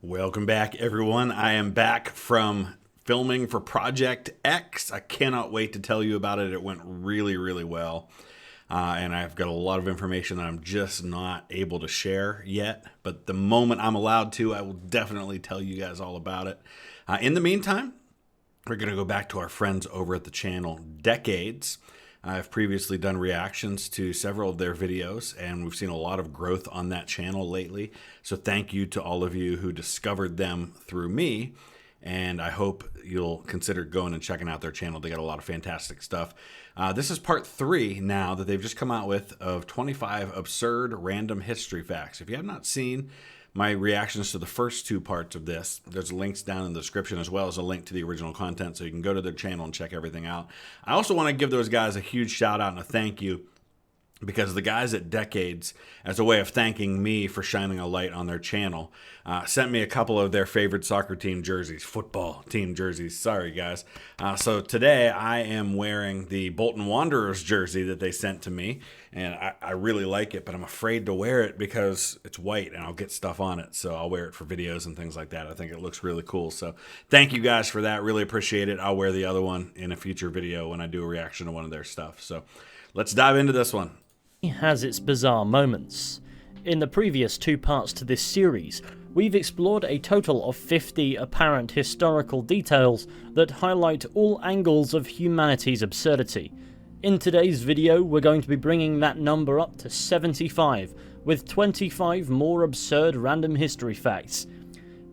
Welcome back, everyone. I am back from filming for Project X. I cannot wait to tell you about it. It went really, really well. And I've got a lot of information that I'm just not able to share yet. But the moment I'm allowed to, I will definitely tell you guys all about it. In the meantime, we're going to go back to our friends over at the channel Decades. I've previously done reactions to several of their videos, and we've seen a lot of growth on that channel lately. So thank you to all of you who discovered them through me, and I hope you'll consider going and checking out their channel. They got a lot of fantastic stuff. This is part 3 now that they've just come out with of 25 absurd random history facts. If you have not seen my reactions to the first 2 parts of this, there's links down in the description as well as a link to the original content, so you can go to their channel and check everything out. I also want to give those guys a huge shout out and a thank you, because the guys at Decades, as a way of thanking me for shining a light on their channel, sent me a couple of their favorite soccer team jerseys, football team jerseys. Sorry, guys. So today I am wearing the Bolton Wanderers jersey that they sent to me, and I really like it, but I'm afraid to wear it because it's white and I'll get stuff on it. So I'll wear it for videos and things like that. I think it looks really cool. So thank you guys for that. Really appreciate it. I'll wear the other one in a future video when I do a reaction to one of their stuff. So let's dive into this one. Has its bizarre moments. In the previous 2 parts to this series, we've explored a total of 50 apparent historical details that highlight all angles of humanity's absurdity. In today's video, we're going to be bringing that number up to 75, with 25 more absurd random history facts.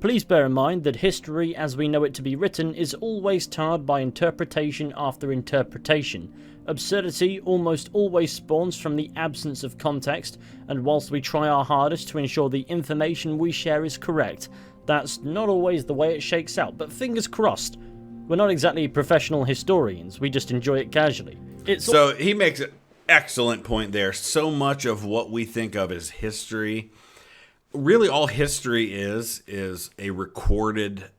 Please bear in mind that history as we know it to be written is always tarred by interpretation after interpretation. Absurdity almost always spawns from the absence of context, and whilst we try our hardest to ensure the information we share is correct, that's not always the way it shakes out, but fingers crossed. We're not exactly professional historians, we just enjoy it casually. So he makes an excellent point there. So much of what we think of as history, really all history is a recorded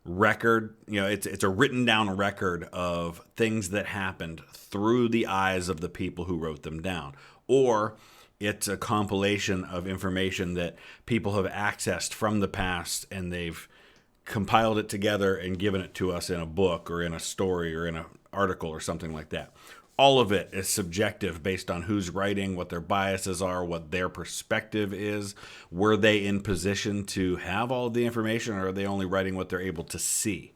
record. You know, it's a written down record of things that happened through the eyes of the people who wrote them down, or it's a compilation of information that people have accessed from the past and they've compiled it together and given it to us in a book or in a story or in an article or something like that. All of it is subjective based on who's writing, what their biases are, what their perspective is. Were they in position to have all of the information, or are they only writing what they're able to see?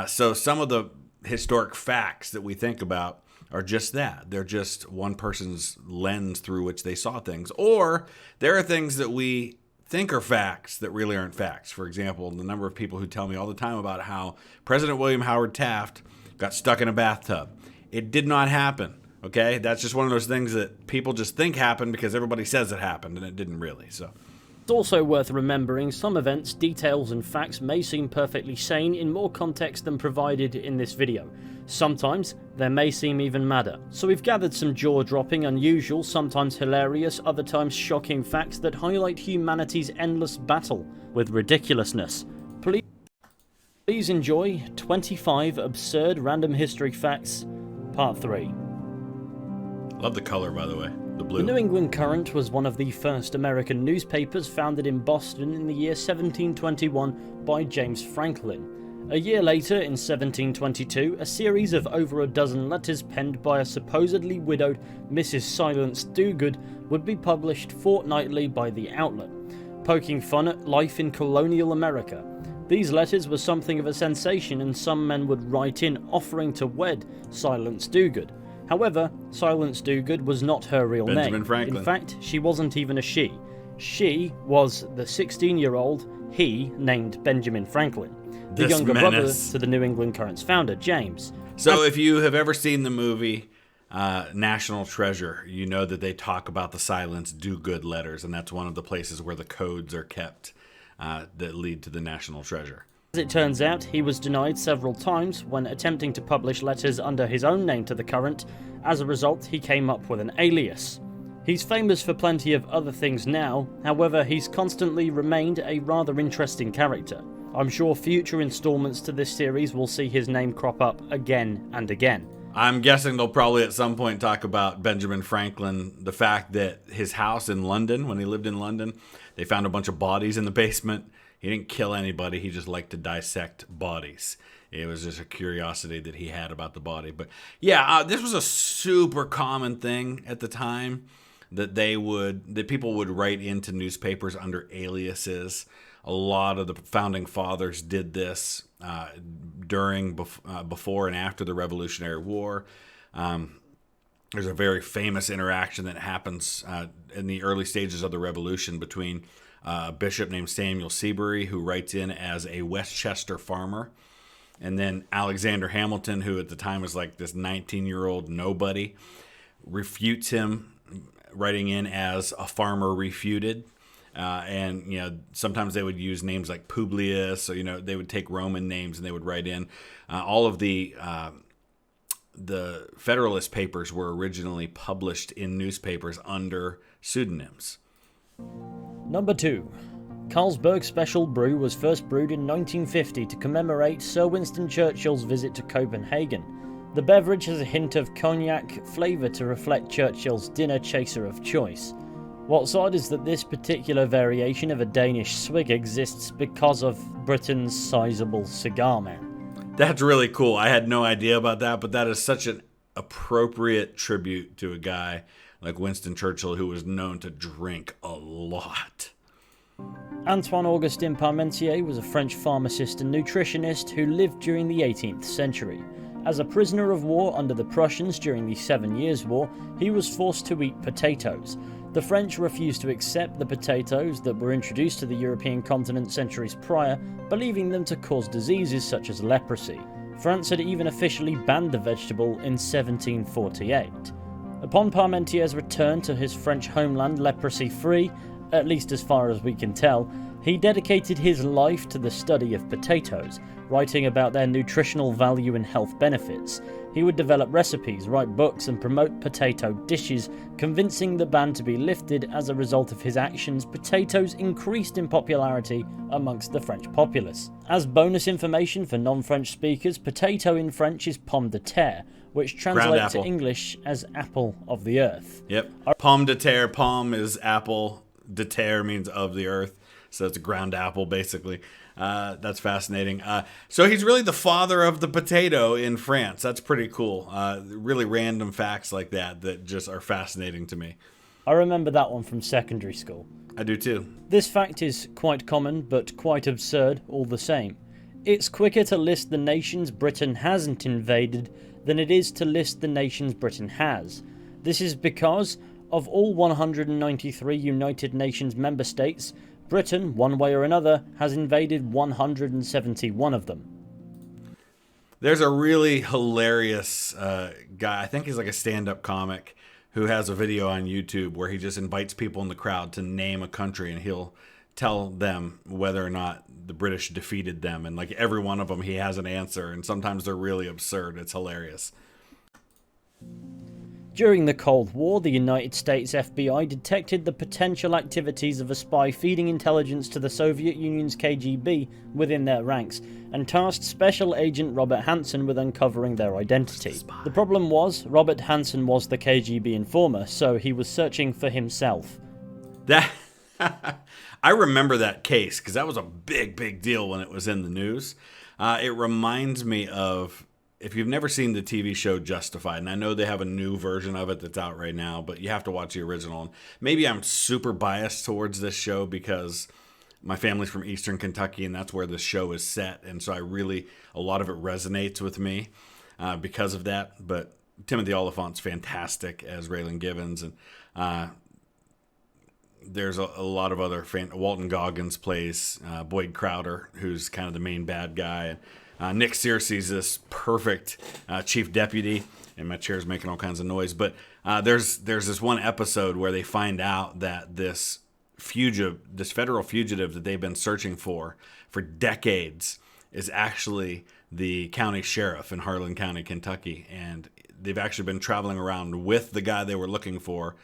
So some of the historic facts that we think about are just that. They're just one person's lens through which they saw things. Or there are things that we think are facts that really aren't facts. For example, the number of people who tell me all the time about how President William Howard Taft got stuck in a bathtub. It did not happen, okay? That's just one of those things that people just think happened because everybody says it happened, and it didn't really, so. It's also worth remembering some events, details, and facts may seem perfectly sane in more context than provided in this video. Sometimes, they may seem even madder. So we've gathered some jaw-dropping, unusual, sometimes hilarious, other times shocking facts that highlight humanity's endless battle with ridiculousness. Please enjoy 25 absurd random history facts, Part 3. Love the color, by the way, the blue. The New England Courant was one of the first American newspapers founded in Boston in the year 1721 by James Franklin. A year later, in 1722, a series of over a dozen letters penned by a supposedly widowed Mrs. Silence Dogood would be published fortnightly by the outlet, poking fun at life in colonial America. These letters were something of a sensation, and some men would write in offering to wed Silence Dogood. However, Silence Dogood was not her real Benjamin name. Franklin. In fact, she wasn't even a she. She was the 16-year-old he named Benjamin Franklin, the younger brother to the New England Courant's founder, James. So if you have ever seen the movie National Treasure, you know that they talk about the Silence Dogood letters, and that's one of the places where the codes are kept that lead to the National Treasure. As it turns out, he was denied several times when attempting to publish letters under his own name to the Courant. As a result, he came up with an alias. He's famous for plenty of other things now, however, he's constantly remained a rather interesting character. I'm sure future installments to this series will see his name crop up again and again. I'm guessing they'll probably at some point talk about Benjamin Franklin, the fact that his house in London, when he lived in London, They found a bunch of bodies in the basement. He didn't kill anybody. He just liked to dissect bodies. It was just a curiosity that he had about the body. But yeah, this was a super common thing at the time that people would write into newspapers under aliases. A lot of the founding fathers did this before and after the Revolutionary War. There's a very famous interaction that happens in the early stages of the Revolution between a bishop named Samuel Seabury, who writes in as a Westchester farmer, and then Alexander Hamilton, who at the time was like this 19-year-old nobody, refutes him, writing in as a farmer refuted. And sometimes they would use names like Publius, or they would take Roman names and they would write in. All of the Federalist Papers were originally published in newspapers under pseudonyms. Number 2. Carlsberg Special Brew was first brewed in 1950 to commemorate Sir Winston Churchill's visit to Copenhagen. The beverage has a hint of cognac flavour to reflect Churchill's dinner chaser of choice. What's odd is that this particular variation of a Danish swig exists because of Britain's sizable cigar man. That's really cool. I had no idea about that, but that is such an appropriate tribute to a guy like Winston Churchill, who was known to drink a lot. Antoine Augustin Parmentier was a French pharmacist and nutritionist who lived during the 18th century. As a prisoner of war under the Prussians during the 7 Years' War, he was forced to eat potatoes. The French refused to accept the potatoes that were introduced to the European continent centuries prior, believing them to cause diseases such as leprosy. France had even officially banned the vegetable in 1748. Upon Parmentier's return to his French homeland leprosy-free, at least as far as we can tell, he dedicated his life to the study of potatoes, writing about their nutritional value and health benefits. He would develop recipes, write books, and promote potato dishes, convincing the ban to be lifted. As a result of his actions, potatoes increased in popularity amongst the French populace. As bonus information for non-French speakers, potato in French is pomme de terre, which translates to English as apple of the earth. Yep. Pomme de terre, pomme is apple, de terre means of the earth, so it's a ground apple basically. That's fascinating. So he's really the father of the potato in France. That's pretty cool. Really random facts like that just are fascinating to me. I remember that one from secondary school. I do too. This fact is quite common, but quite absurd all the same. It's quicker to list the nations Britain hasn't invaded than it is to list the nations Britain has. This is because, of all 193 United Nations member states, Britain, one way or another, has invaded 171 of them. There's a really hilarious guy, I think he's like a stand-up comic, who has a video on YouTube where he just invites people in the crowd to name a country, and he'll tell them whether or not the British defeated them. And like every one of them, he has an answer, and sometimes they're really absurd. It's hilarious. During the Cold War, the United States FBI detected the potential activities of a spy feeding intelligence to the Soviet Union's KGB within their ranks, and tasked Special Agent Robert Hansen with uncovering their identity. The problem was, Robert Hansen was the KGB informer, so he was searching for himself. I remember that case, because that was a big deal when it was in the news. It reminds me of, if you've never seen the TV show Justified, and I know they have a new version of it that's out right now, but you have to watch the original. And maybe I'm super biased towards this show because my family's from Eastern Kentucky, and that's where this show is set. And so a lot of it resonates with me because of that. But Timothy Oliphant's fantastic as Raylan Givens, and there's a lot of other Walton Goggins plays Boyd Crowder, who's kind of the main bad guy. Nick Searcy's this perfect chief deputy, and my chair's making all kinds of noise. But there's this one episode where they find out that this federal fugitive that they've been searching for decades is actually the county sheriff in Harlan County, Kentucky. And they've actually been traveling around with the guy they were looking for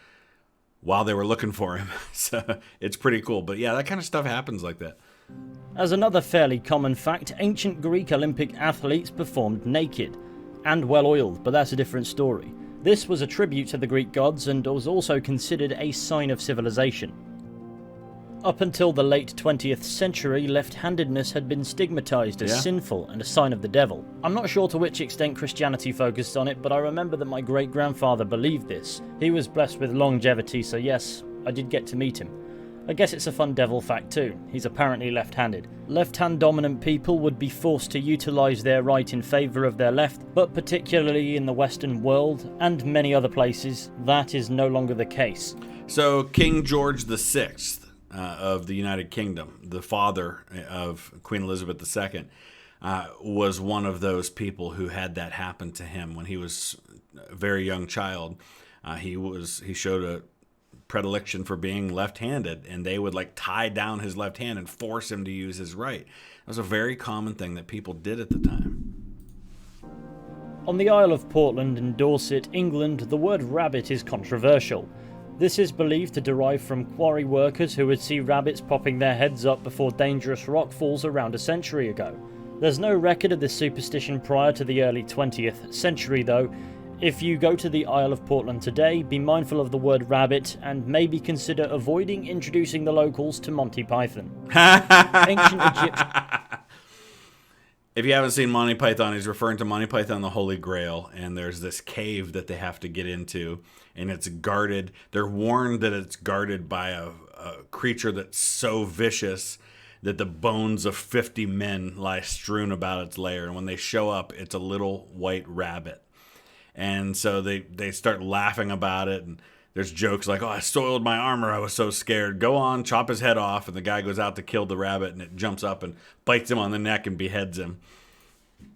while they were looking for him. So it's pretty cool. But yeah, that kind of stuff happens like that. As another fairly common fact, ancient Greek Olympic athletes performed naked, and well-oiled, but that's a different story. This was a tribute to the Greek gods and was also considered a sign of civilization. Up until the late 20th century, left-handedness had been stigmatized as sinful and a sign of the devil. I'm not sure to which extent Christianity focused on it, but I remember that my great-grandfather believed this. He was blessed with longevity, so yes, I did get to meet him. I guess it's a fun devil fact too. He's apparently left-handed. Left-hand dominant people would be forced to utilize their right in favor of their left, but particularly in the Western world and many other places, that is no longer the case. So King George VI of the United Kingdom, the father of Queen Elizabeth II, was one of those people who had that happen to him when he was a very young child. He showed a predilection for being left-handed, and they would like tie down his left hand and force him to use his right. That was a very common thing that people did at the time. On the Isle of Portland in Dorset, England, the word rabbit is controversial. This is believed to derive from quarry workers who would see rabbits popping their heads up before dangerous rock falls around a century ago. There's no record of this superstition prior to the early 20th century though. If you go to the Isle of Portland today, be mindful of the word rabbit and maybe consider avoiding introducing the locals to Monty Python. Ancient Egyptian... If you haven't seen Monty Python, he's referring to Monty Python the Holy Grail, and there's this cave that they have to get into, and it's guarded. They're warned that it's guarded by a creature that's so vicious that the bones of 50 men lie strewn about its lair, and when they show up, it's a little white rabbit. And so they start laughing about it, and there's jokes like, oh, I soiled my armor, I was so scared. Go on, chop his head off, and the guy goes out to kill the rabbit, and it jumps up and bites him on the neck and beheads him.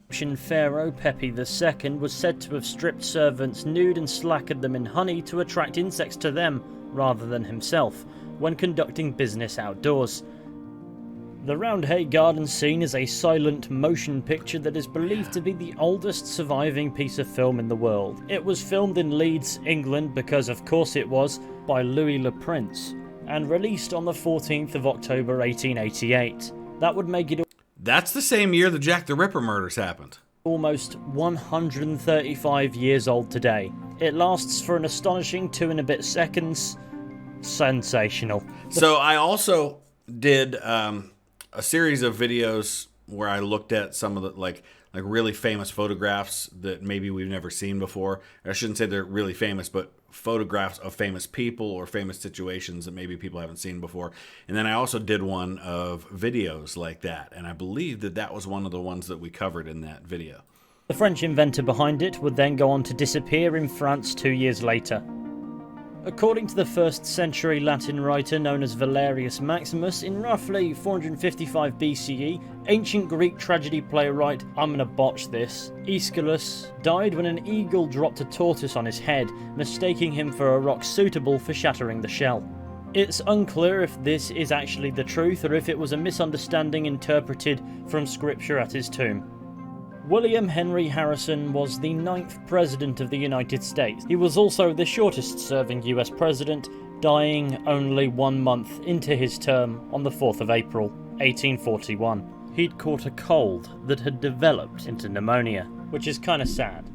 Egyptian pharaoh Pepi II was said to have stripped servants nude and slackered them in honey to attract insects to them, rather than himself, when conducting business outdoors. The Roundhay Garden scene is a silent motion picture that is believed to be the oldest surviving piece of film in the world. It was filmed in Leeds, England, because of course it was, by Louis Le Prince, and released on the 14th of October 1888. That would make it... That's the same year the Jack the Ripper murders happened. Almost 135 years old today. It lasts for an astonishing 2 and a bit seconds. Sensational. So I also did... a series of videos where I looked at some of the like really famous photographs that maybe we've never seen before. I shouldn't say they're really famous, but photographs of famous people or famous situations that maybe people haven't seen before. And then I also did one of videos like that, and I believe that was one of the ones that we covered in that video. The French inventor behind it would then go on to disappear in France 2 years later. According to the 1st century Latin writer known as Valerius Maximus, in roughly 455 BCE, ancient Greek tragedy playwright, I'm gonna botch this, Aeschylus, died when an eagle dropped a tortoise on his head, mistaking him for a rock suitable for shattering the shell. It's unclear if this is actually the truth or if it was a misunderstanding interpreted from scripture at his tomb. William Henry Harrison was the 9th President of the United States. He was also the shortest-serving US President, dying only 1 month into his term on the 4th of April, 1841. He'd caught a cold that had developed into pneumonia, which is kind of sad.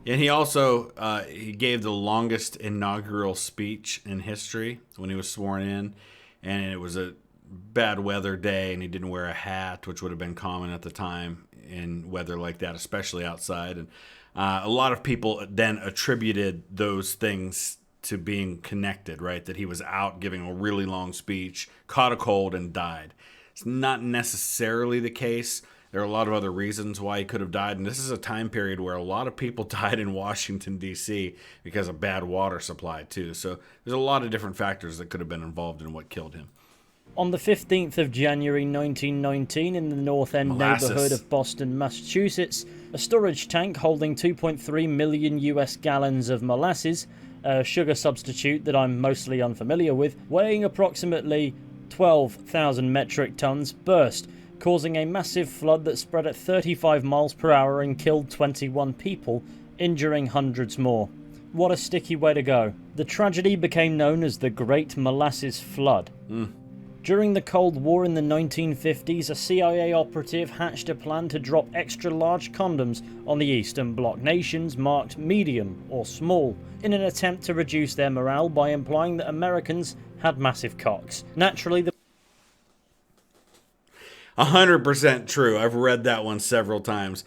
And he also he gave the longest inaugural speech in history when he was sworn in, and it was a bad weather day, and he didn't wear a hat, which would have been common at the time in weather like that, especially outside. And a lot of people then attributed those things to being connected, right? That he was out giving a really long speech, caught a cold, and died. It's not necessarily the case. There are a lot of other reasons why he could have died, and this is a time period where a lot of people died in Washington, D.C. because of bad water supply, too. So there's a lot of different factors that could have been involved in what killed him. On the 15th of January 1919, in the North End neighborhood of Boston, Massachusetts, a storage tank holding 2.3 million US gallons of molasses, a sugar substitute that I'm mostly unfamiliar with, weighing approximately 12,000 metric tons, burst, causing a massive flood that spread at 35 miles per hour and killed 21 people, injuring hundreds more. What a sticky way to go. The tragedy became known as the Great Molasses Flood. During the Cold War in the 1950s, a CIA operative hatched a plan to drop extra-large condoms on the Eastern Bloc nations marked medium or small, in an attempt to reduce their morale by implying that Americans had massive cocks. Naturally, 100% true. I've read that one several times.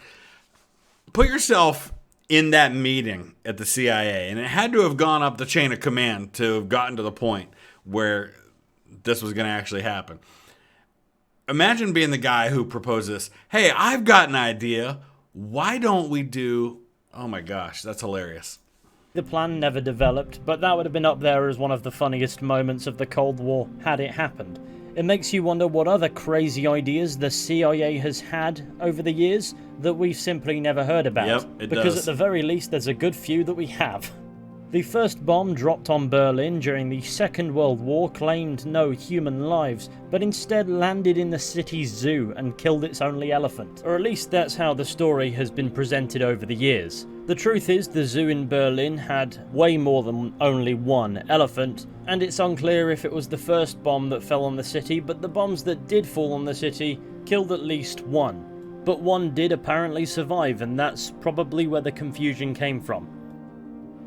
Put yourself in that meeting at the CIA, and it had to have gone up the chain of command to have gotten to the point where this was going to actually happen. Imagine being the guy who proposes, hey, I've got an idea. Why don't we do... Oh my gosh, that's hilarious. The plan never developed, but that would have been up there as one of the funniest moments of the Cold War had it happened. It makes you wonder what other crazy ideas the CIA has had over the years that we've simply never heard about. Yep, it because does. At the very least, there's a good few that we have. The first bomb dropped on Berlin during the Second World War claimed no human lives, but instead landed in the city's zoo and killed its only elephant. Or at least that's how the story has been presented over the years. The truth is, the zoo in Berlin had way more than only one elephant, and it's unclear if it was the first bomb that fell on the city, but the bombs that did fall on the city killed at least one. But one did apparently survive, and that's probably where the confusion came from.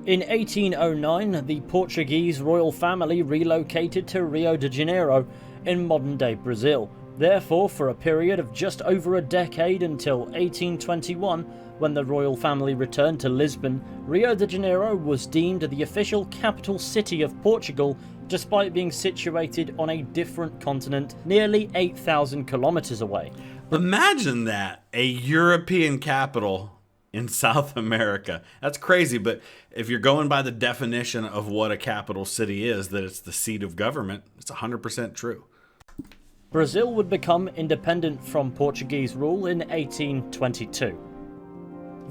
In 1809, the Portuguese royal family relocated to Rio de Janeiro in modern-day Brazil. Therefore, for a period of just over a decade until 1821, when the royal family returned to Lisbon, Rio de Janeiro was deemed the official capital city of Portugal, despite being situated on a different continent nearly 8,000 kilometers away. Imagine that, a European capital in South America. That's crazy, but if you're going by the definition of what a capital city is, that it's the seat of government, it's 100% true. Brazil would become independent from Portuguese rule in 1822.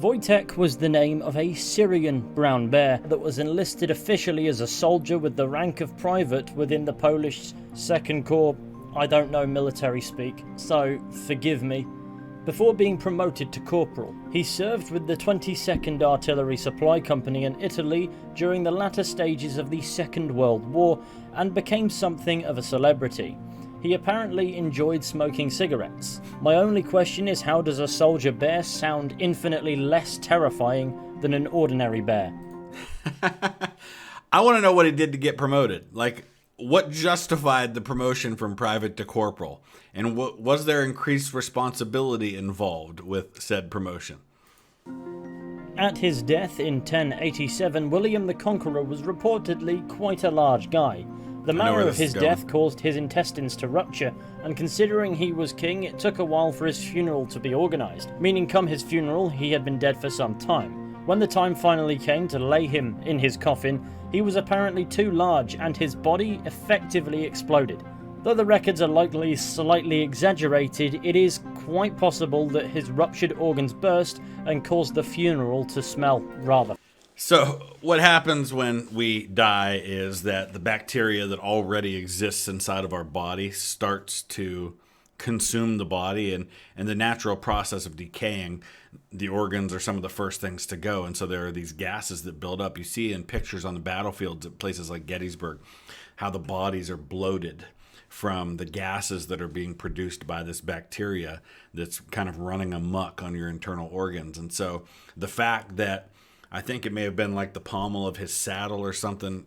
Wojtek was the name of a Syrian brown bear that was enlisted officially as a soldier with the rank of private within the Polish Second Corps. I don't know military speak, so forgive me. Before being promoted to corporal, he served with the 22nd Artillery Supply Company in Italy during the latter stages of the Second World War and became something of a celebrity. He apparently enjoyed smoking cigarettes. My only question is, how does a soldier bear sound infinitely less terrifying than an ordinary bear? I want to know what he did to get promoted. Like, what justified the promotion from private to corporal? And was there increased responsibility involved with said promotion? At his death in 1087, William the Conqueror was reportedly quite a large guy. The manner of his death caused his intestines to rupture, and considering he was king, it took a while for his funeral to be organised, meaning come his funeral, he had been dead for some time. When the time finally came to lay him in his coffin, he was apparently too large and his body effectively exploded. Though the records are likely slightly exaggerated, it is quite possible that his ruptured organs burst and caused the funeral to smell rather. So what happens when we die is that the bacteria that already exists inside of our body starts to consume the body, and the natural process of decaying, the organs are some of the first things to go. And so there are these gases that build up. You see in pictures on the battlefields at places like Gettysburg how the bodies are bloated from the gases that are being produced by this bacteria that's kind of running amok on your internal organs. And so the fact that, I think it may have been like the pommel of his saddle or something,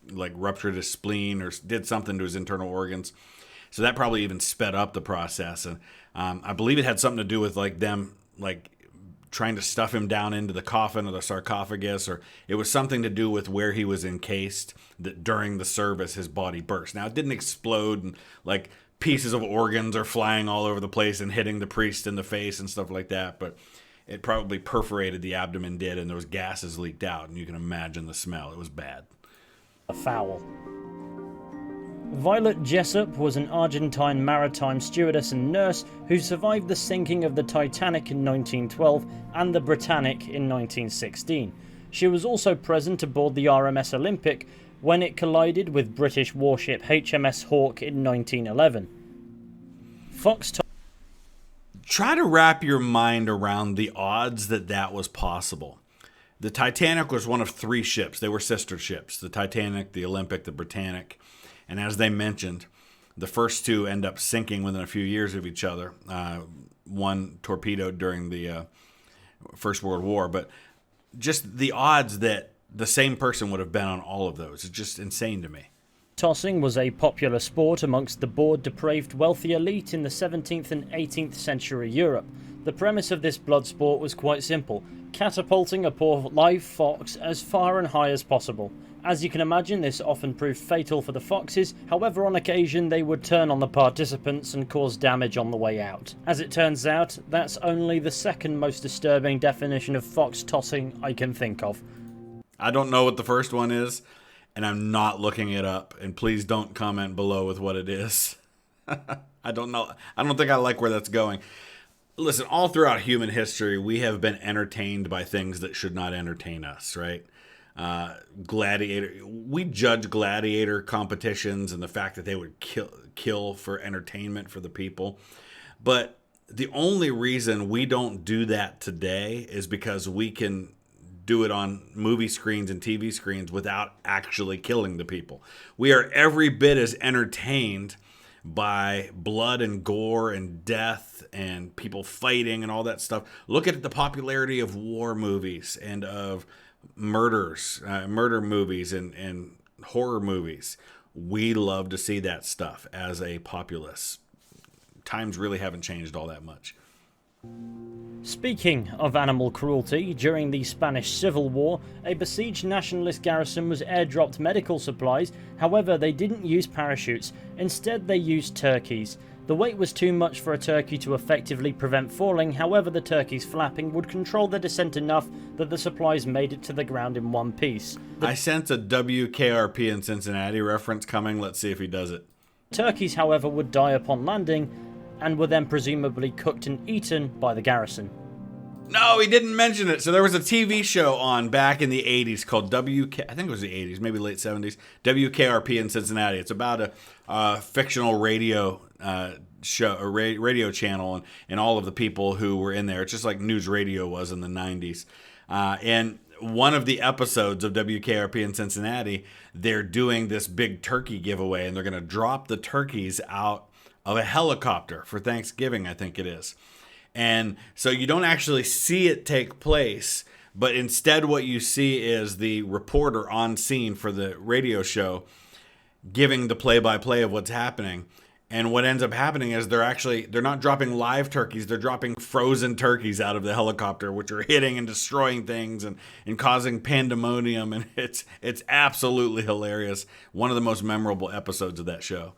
like ruptured his spleen or did something to his internal organs. So that probably even sped up the process. And I believe it had something to do with like them like trying to stuff him down into the coffin or the sarcophagus, or it was something to do with where he was encased, that during the service his body burst. Now it didn't explode and like pieces of organs are flying all over the place and hitting the priest in the face and stuff like that, but it probably perforated the abdomen, did, and those gases leaked out, and you can imagine the smell. It was bad. Foul. Violet Jessup was an Argentine maritime stewardess and nurse who survived the sinking of the Titanic in 1912 and the Britannic in 1916. She was also present aboard the RMS Olympic when it collided with British warship HMS Hawke in 1911. Fox told... Try to wrap your mind around the odds that that was possible. The Titanic was one of three ships. They were sister ships, the Titanic, the Olympic, the Britannic. And as they mentioned, the first two end up sinking within a few years of each other. One torpedoed during the First World War. But just the odds that the same person would have been on all of those is just insane to me. tossing was a popular sport amongst the bored, depraved, wealthy elite in the 17th and 18th century Europe. The premise of this blood sport was quite simple: catapulting a poor live fox as far and high as possible. As you can imagine, this often proved fatal for the foxes. However, on occasion they would turn on the participants and cause damage on the way out. As it turns out, that's only the second most disturbing definition of fox tossing I can think of. I don't know what the first one is, and I'm not looking it up. And please don't comment below with what it is. I don't know. I don't think I like where that's going. Listen, all throughout human history, we have been entertained by things that should not entertain us, right? We judge gladiator competitions and the fact that they would kill for entertainment for the people. But the only reason we don't do that today is because we can do it on movie screens and TV screens without actually killing the people. We are every bit as entertained by blood and gore and death and people fighting and all that stuff. Look at the popularity of war movies and of murder movies and horror movies. We love to see that stuff as a populace. Times really haven't changed all that much. Speaking of animal cruelty, during the Spanish Civil War, a besieged nationalist garrison was airdropped medical supplies. However, they didn't use parachutes. Instead, they used turkeys. The weight was too much for a turkey to effectively prevent falling. However, the turkey's flapping would control the descent enough that the supplies made it to the ground in one piece. I sense a WKRP in Cincinnati reference coming. Let's see if he does it. Turkeys, however, would die upon landing and were then presumably cooked and eaten by the garrison. No, he didn't mention it. So there was a TV show on back in the 80s called I think it was the 80s, maybe late 70s, WKRP in Cincinnati. It's about a fictional radio show, a radio channel, and all of the people who were in there. It's just like news radio was in the 90s. And one of the episodes of WKRP in Cincinnati, they're doing this big turkey giveaway, and they're going to drop the turkeys out of a helicopter for Thanksgiving, I think it is. And so you don't actually see it take place, but instead what you see is the reporter on scene for the radio show giving the play-by-play of what's happening. And what ends up happening is they're not dropping live turkeys, they're dropping frozen turkeys out of the helicopter, which are hitting and destroying things and causing pandemonium. And it's absolutely hilarious. One of the most memorable episodes of that show.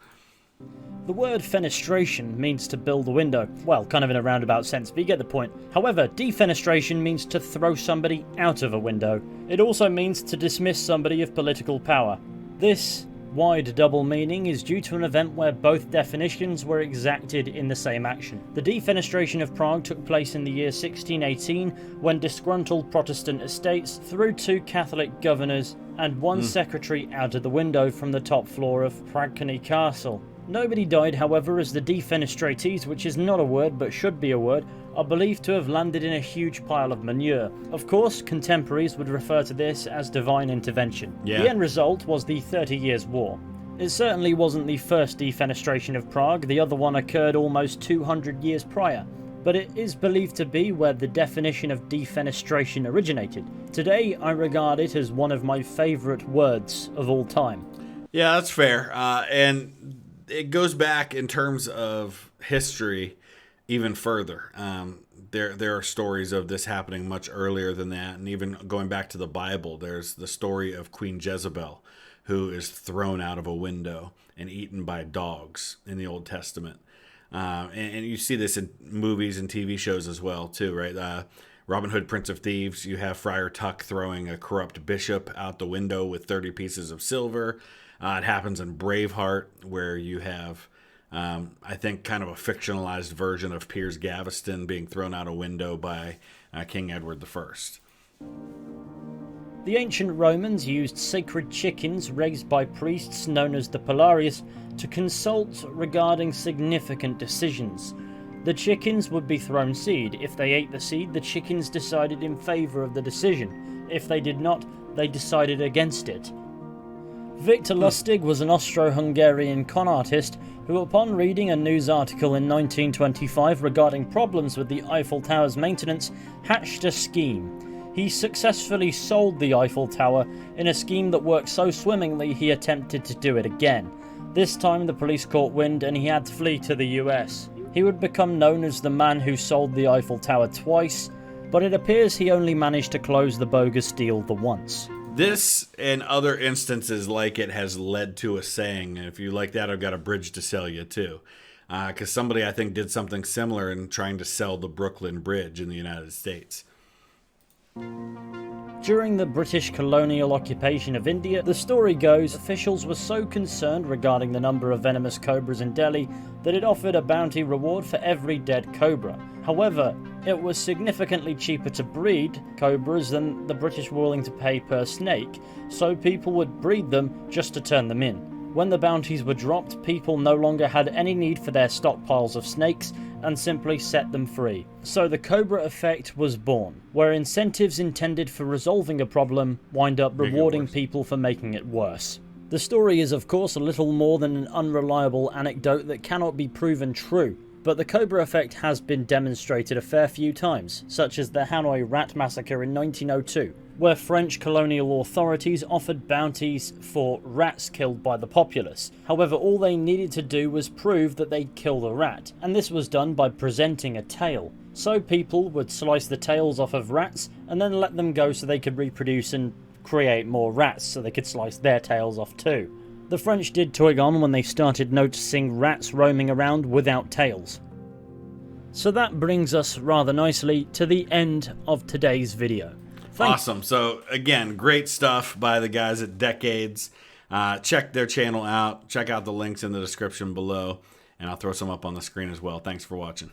The word fenestration means to build a window. Well, kind of in a roundabout sense, but you get the point. However, defenestration means to throw somebody out of a window. It also means to dismiss somebody of political power. This wide double meaning is due to an event where both definitions were exacted in the same action. The defenestration of Prague took place in the year 1618 when disgruntled Protestant estates threw 2 Catholic governors and 1 secretary out of the window from the top floor of Prague Castle. Nobody died, however, as the defenestrates, which is not a word but should be a word, are believed to have landed in a huge pile of manure. Of course, contemporaries would refer to this as divine intervention. The end result was the 30 Years' War. It certainly wasn't the first defenestration of Prague. The other one occurred almost 200 years prior. But it is believed to be where the definition of defenestration originated. Today, I regard it as one of my favourite words of all time. Yeah, that's fair. And it goes back in terms of history even further. There are stories of this happening much earlier than that, and even going back to the Bible, there's the story of Queen Jezebel, who is thrown out of a window and eaten by dogs in the Old Testament. And you see this in movies and TV shows as well, too, right? Robin Hood, Prince of Thieves, you have Friar Tuck throwing a corrupt bishop out the window with 30 pieces of silver. It happens in Braveheart, where you have, I think, kind of a fictionalized version of Piers Gaveston being thrown out a window by King Edward I. The ancient Romans used sacred chickens raised by priests known as the Valerius to consult regarding significant decisions. The chickens would be thrown seed. If they ate the seed, the chickens decided in favour of the decision. If they did not, they decided against it. Victor Lustig was an Austro-Hungarian con artist who, upon reading a news article in 1925 regarding problems with the Eiffel Tower's maintenance, hatched a scheme. he successfully sold the Eiffel Tower in a scheme that worked so swimmingly he attempted to do it again. This time the police caught wind and he had to flee to the US. He would become known as the man who sold the Eiffel Tower twice, but it appears he only managed to close the bogus deal the once. This and other instances like it has led to a saying, and if you like that, I've got a bridge to sell you too. Because somebody, I think, did something similar in trying to sell the Brooklyn Bridge in the United States. During the British colonial occupation of India, the story goes, officials were so concerned regarding the number of venomous cobras in Delhi that it offered a bounty reward for every dead cobra. However, it was significantly cheaper to breed cobras than the British were willing to pay per snake, so people would breed them just to turn them in. When the bounties were dropped, people no longer had any need for their stockpiles of snakes and simply set them free. So the Cobra Effect was born, where incentives intended for resolving a problem wind up rewarding people for making it worse. The story is of course a little more than an unreliable anecdote that cannot be proven true, but the Cobra Effect has been demonstrated a fair few times, such as the Hanoi Rat Massacre in 1902, where French colonial authorities offered bounties for rats killed by the populace. However, all they needed to do was prove that they'd killed a rat, and this was done by presenting a tail. So people would slice the tails off of rats and then let them go so they could reproduce and create more rats so they could slice their tails off too. The French did twig on when they started noticing rats roaming around without tails. So that brings us rather nicely to the end of today's video. Awesome. So again, great stuff by the guys at Decades. Check their channel out. Check out the links in the description below, and I'll throw some up on the screen as well. Thanks for watching.